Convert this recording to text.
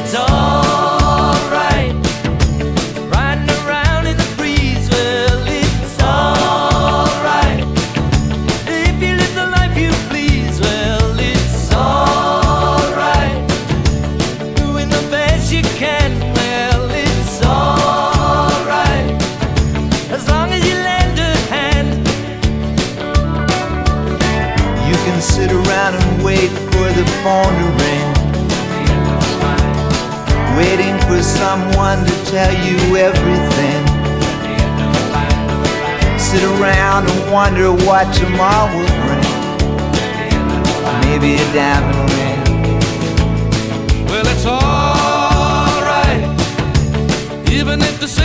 it's alright. Riding around in the breeze, well, it's alright. If you live the life you please, well, it's alright. Doing the best you can, well, it's alright. As long as you lend a hand. You can sit around and wait for the phone to ring, waiting for someone to tell you everything. Sit around and wonder what tomorrow will bring. Maybe a diamond ring. Well, it's alright, even if the sea